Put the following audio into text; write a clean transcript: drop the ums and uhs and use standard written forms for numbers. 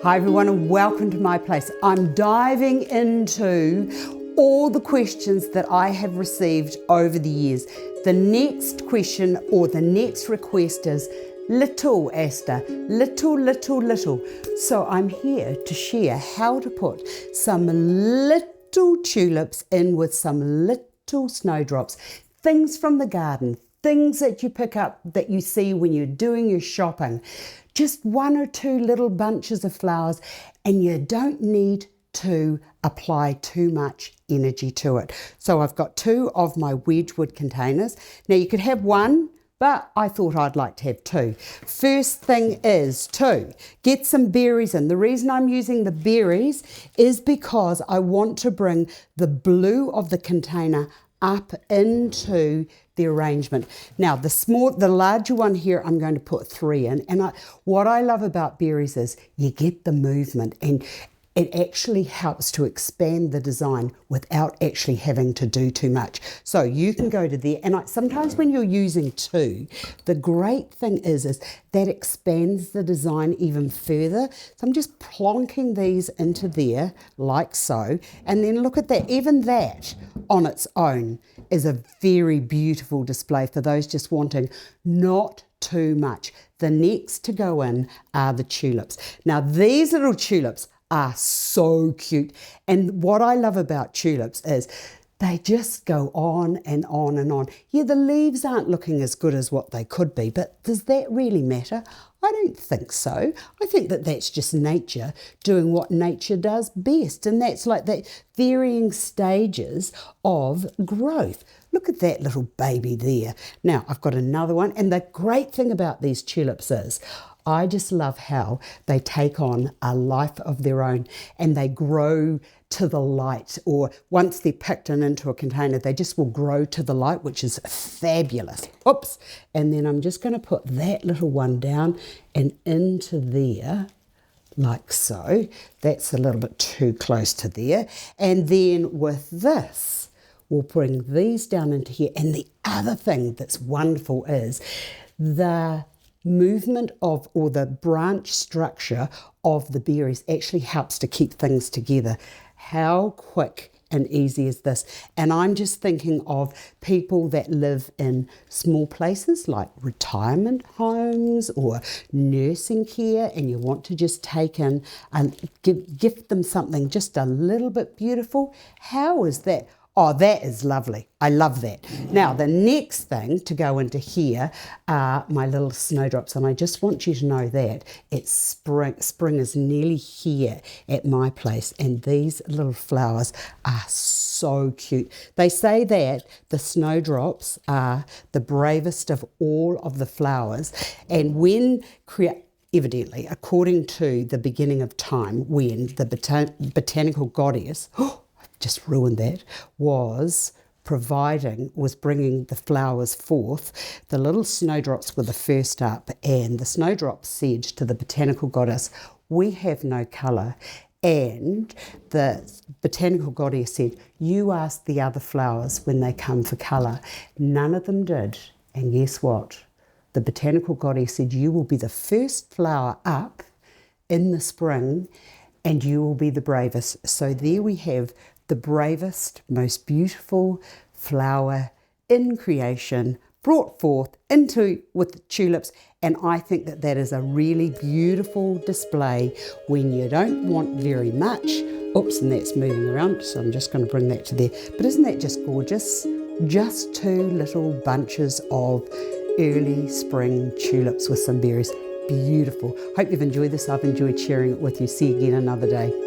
Hi everyone and welcome to my place. I'm diving into all the questions that I have received over the years. The next question or the next request is little Astar, little. So I'm here to share how to put some little tulips in with some little snowdrops, things from the garden, things that you pick up that you see when you're doing your shopping. Just one or two little bunches of flowers, and you don't need to apply too much energy to it. So I've got two of my Wedgewood containers. Now you could have one, but I thought I'd like to have two. First thing is to get some berries in. The reason I'm using the berries is because I want to bring the blue of the container up into the arrangement. Now the larger one here, I'm going to put 3 in. And what I love about berries is you get the movement, and it actually helps to expand the design without actually having to do too much. So you can go to there, and sometimes when you're using 2, the great thing is that expands the design even further. So I'm just plonking these into there like so, and then look at that. Even that on its own is a very beautiful display for those just wanting not too much. The next to go in are the tulips. Now these little tulips are so cute, and what I love about tulips is they just go on and on and on. Yeah, the leaves aren't looking as good as what they could be, but does that really matter? I don't think so. I think that that's just nature doing what nature does best, and that's like the varying stages of growth. Look at that little baby there. Now I've got another one, and the great thing about these tulips is I just love how they take on a life of their own, and they grow to the light, or once they're picked and into a container, they just will grow to the light, which is fabulous. Oops. And then I'm just going to put that little one down and into there like so. That's a little bit too close to there. And then with this, we'll bring these down into here. And the other thing that's wonderful is the movement of, or the branch structure of the berries actually helps to keep things together. How quick and easy is this? And I'm just thinking of people that live in small places like retirement homes or nursing care, and you want to just take in and gift them something just a little bit beautiful. How is that? Oh, that is lovely. I love that. Now, the next thing to go into here are my little snowdrops, and I just want you to know that it's spring. Spring is nearly here at my place, and these little flowers are so cute. They say that the snowdrops are the bravest of all of the flowers, and when evidently, according to the beginning of time, when the botanical goddess, just ruined that, was bringing the flowers forth, the little snowdrops were the first up, and the snowdrops said to the botanical goddess, "We have no colour." And the botanical goddess said, "You ask the other flowers when they come for colour." None of them did. And guess what? The botanical goddess said, "You will be the first flower up in the spring, and you will be the bravest." So there we have the bravest, most beautiful flower in creation brought forth with tulips. And I think that that is a really beautiful display when you don't want very much. Oops, and that's moving around, so I'm just going to bring that to there. But isn't that just gorgeous? Just 2 little bunches of early spring tulips with some berries. Beautiful. Hope you've enjoyed this. I've enjoyed sharing it with you. See you again another day.